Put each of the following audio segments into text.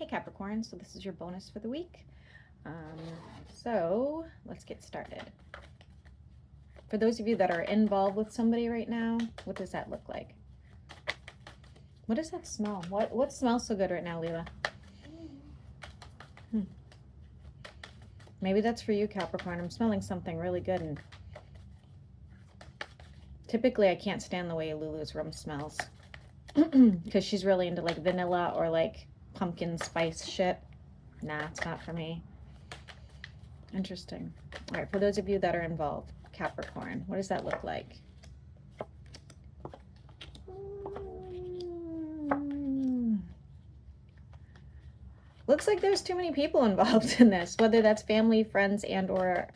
Hey Capricorn, so this is your bonus for the week. So let's get started. For those of you that are involved with somebody right now, what does that look like? What does that smell? What smells so good right now, Leela? Maybe that's for you, Capricorn. I'm smelling something really good, and typically I can't stand the way Lulu's room smells because she's really into like vanilla or like pumpkin spice shit. Nah, it's not for me. Interesting. All right, for those of you that are involved, Capricorn, what does that look like? Looks like there's too many people involved in this, whether that's family, friends, and or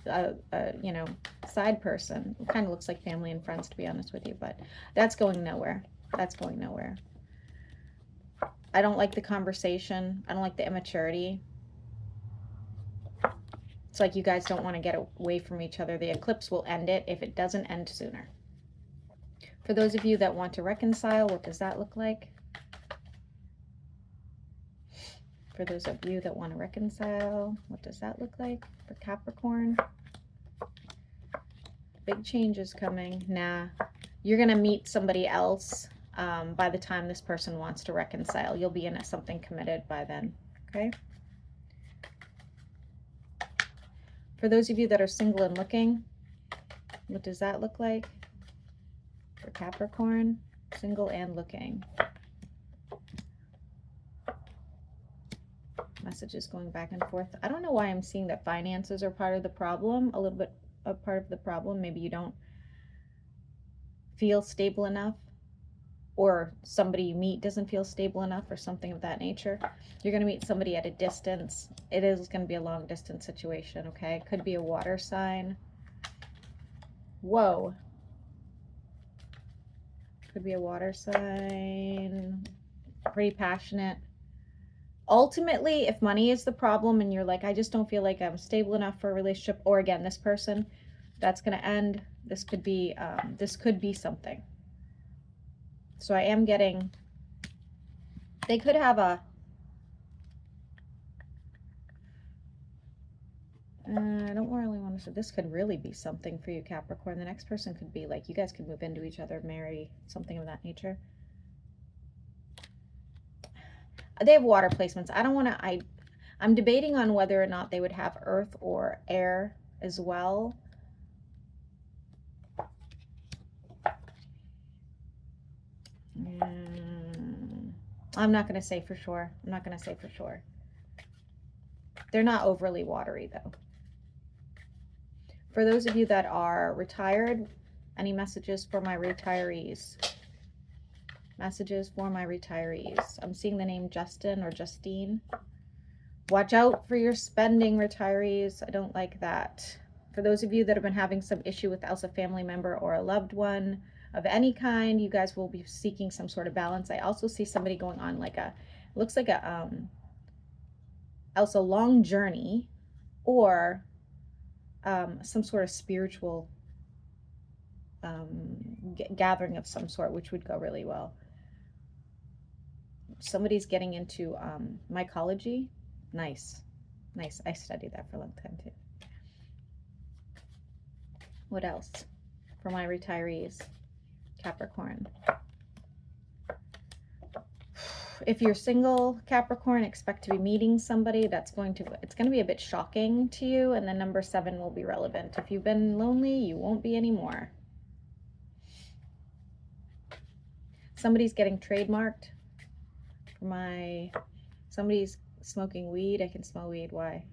you know, side person. It kind of looks like family and friends, to be honest with you, but that's going nowhere. That's going nowhere. I don't like the conversation. I don't like the immaturity. It's like you guys don't want to get away from each other. The eclipse will end it if it doesn't end sooner. For those of you that want to reconcile, what does that look like? For those of you that want to reconcile, what does that look like for Capricorn? Big changes coming. Nah, you're going to meet somebody else by the time this person wants to reconcile. You'll be in something committed by then, okay? For those of you that are single and looking, what does that look like for Capricorn? Single and looking. Messages going back and forth. I don't know why I'm seeing that finances are part of the problem, a little bit a part of the problem. Maybe you don't feel stable enough, or somebody you meet doesn't feel stable enough, or something of that nature. You're going to meet somebody at a distance. It is going to be a long distance situation, okay? It could be a water sign. Whoa. Could be a water sign. Pretty passionate. Ultimately, if money is the problem and you're like, I just don't feel like I'm stable enough for a relationship, or again, this person, that's going to end. This could be something. So I am getting, they could have a, I don't really want to say, this could really be something for you, Capricorn. The next person could be like, you guys could move into each other, marry, something of that nature. They have water placements. I don't want to, I'm debating on whether or not they would have earth or air as well. I'm not going to say for sure. I'm not going to say for sure. They're not overly watery, though. For those of you that are retired, any messages for my retirees? Messages for my retirees. I'm seeing the name Justin or Justine. Watch out for your spending, retirees. I don't like that. For those of you that have been having some issue with else a family member or a loved one of any kind, you guys will be seeking some sort of balance. I also see somebody going on like a, looks like a else a long journey, or some sort of spiritual gathering of some sort, which would go really well. Somebody's getting into mycology. Nice. I studied that for a long time too. What else for my retirees, Capricorn? If you're single, Capricorn, expect to be meeting somebody it's going to be a bit shocking to you, and the number 7 will be relevant. If you've been lonely, you won't be anymore. Somebody's getting trademarked. Somebody's smoking weed. I can smell weed. Why?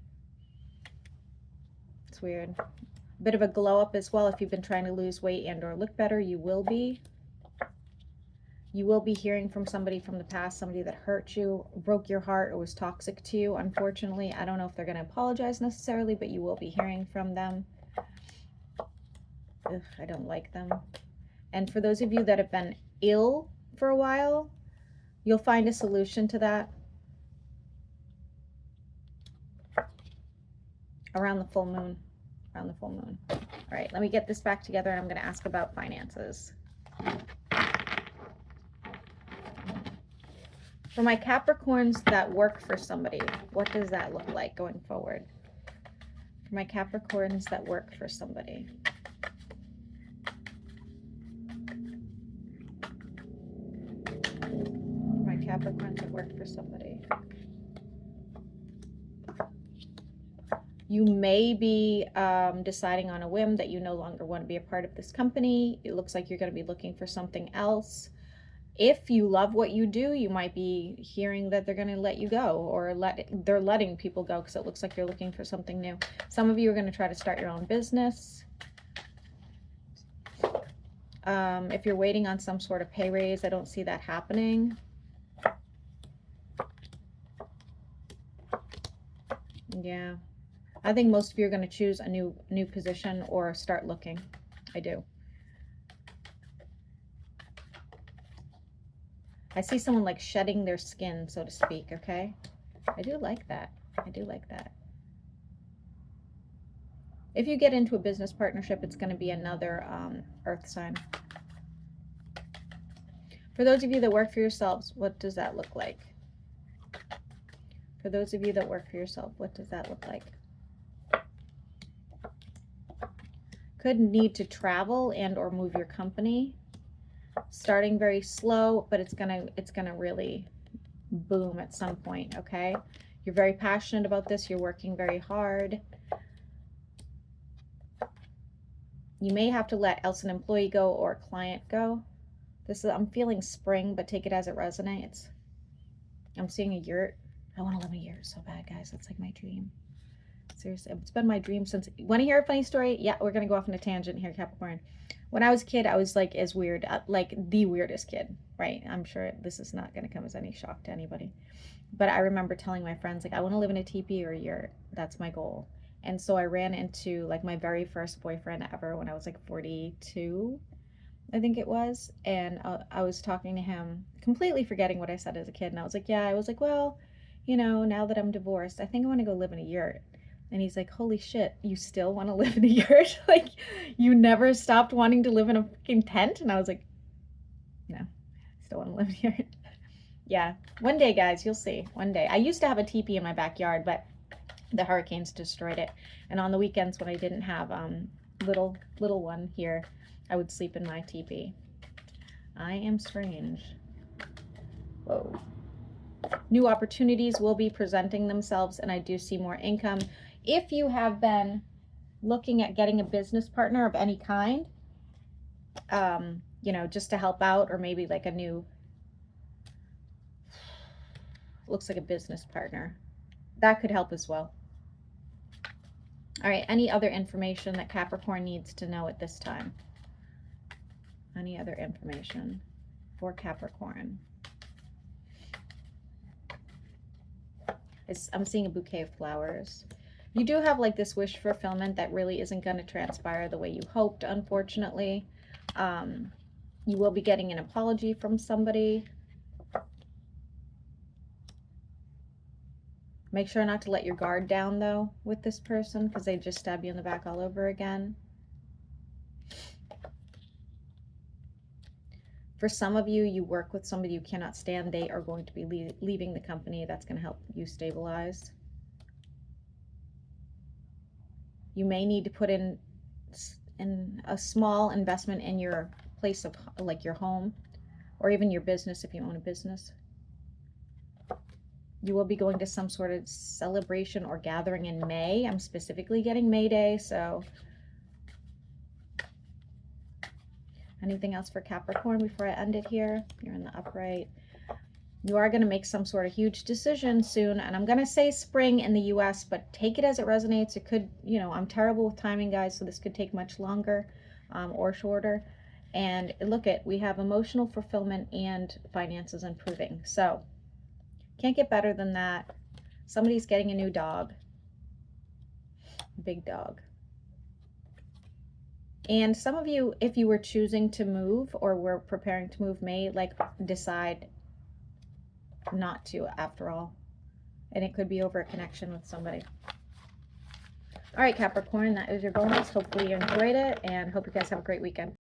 It's weird. A bit of a glow up as well. If you've been trying to lose weight and or look better, you will be. You will be hearing from somebody from the past, somebody that hurt you, broke your heart, or was toxic to you. Unfortunately, I don't know if they're going to apologize necessarily, but you will be hearing from them. Ugh, I don't like them. And for those of you that have been ill for a while, you'll find a solution to that around the full moon. Around the full moon. All right, let me get this back together, and I'm going to ask about finances. For my Capricorns that work for somebody, what does that look like going forward? For my Capricorns that work for somebody. For my Capricorns that work for somebody. You may be deciding on a whim that you no longer want to be a part of this company. It looks like you're going to be looking for something else. If you love what you do, you might be hearing that they're going to let you go, or they're letting people go, because it looks like you're looking for something new. Some of you are going to try to start your own business. If you're waiting on some sort of pay raise, I don't see that happening. Yeah. I think most of you are going to choose a new position or start looking. I do. I see someone like shedding their skin, so to speak, okay? I do like that. I do like that. If you get into a business partnership, it's going to be another earth sign. For those of you that work for yourselves, what does that look like? For those of you that work for yourself, what does that look like? Could need to travel and or move your company. Starting very slow, but it's gonna really boom at some point, okay? You're very passionate about this. You're working very hard. You may have to let else an employee go or a client go. I'm feeling spring, but take it as it resonates. I'm seeing a yurt. I want to live in a yurt so bad, guys. That's like my dream. Seriously, it's been my dream since. Want to hear a funny story? Yeah, we're gonna go off on a tangent here, Capricorn. When I was a kid, I was like as weird, like the weirdest kid, right? I'm sure this is not gonna come as any shock to anybody. But I remember telling my friends, like, I want to live in a teepee or a yurt. That's my goal. And so I ran into like my very first boyfriend ever when I was like 42, I think it was. And I was talking to him, completely forgetting what I said as a kid. And I was like, yeah, I was like, well, you know, now that I'm divorced, I think I want to go live in a yurt. And he's like, holy shit, you still want to live in a yurt? Like, you never stopped wanting to live in a fucking tent? And I was like, no, I still want to live in a yurt. Yeah, one day, guys, you'll see. One day. I used to have a teepee in my backyard, but the hurricanes destroyed it. And on the weekends when I didn't have little one here, I would sleep in my teepee. I am strange. Whoa. New opportunities will be presenting themselves, and I do see more income. If you have been looking at getting a business partner of any kind, you know, just to help out, or maybe like a new, looks like a business partner, that could help as well. All right, any other information that Capricorn needs to know at this time? Any other information for Capricorn? I'm seeing a bouquet of flowers. You do have like this wish fulfillment that really isn't going to transpire the way you hoped, unfortunately. You will be getting an apology from somebody. Make sure not to let your guard down, though, with this person, because they just stab you in the back all over again. For some of you, you work with somebody you cannot stand. They are going to be leaving the company. That's going to help you stabilize. You may need to put in a small investment in your place of, like, your home, or even your business if you own a business. You will be going to some sort of celebration or gathering in May. I'm specifically getting May Day, so. Anything else for Capricorn before I end it here? You're in the upright. You are going to make some sort of huge decision soon, and I'm going to say spring in the US, but take it as it resonates. It could, you know, I'm terrible with timing, guys, so this could take much longer or shorter. And look at, we have emotional fulfillment and finances improving. So can't get better than that. Somebody's getting a new dog. Big dog. And some of you, if you were choosing to move or were preparing to move, may like decide not to after all. And it could be over a connection with somebody. All right, Capricorn, that is your bonus. Hopefully you enjoyed it, and hope you guys have a great weekend.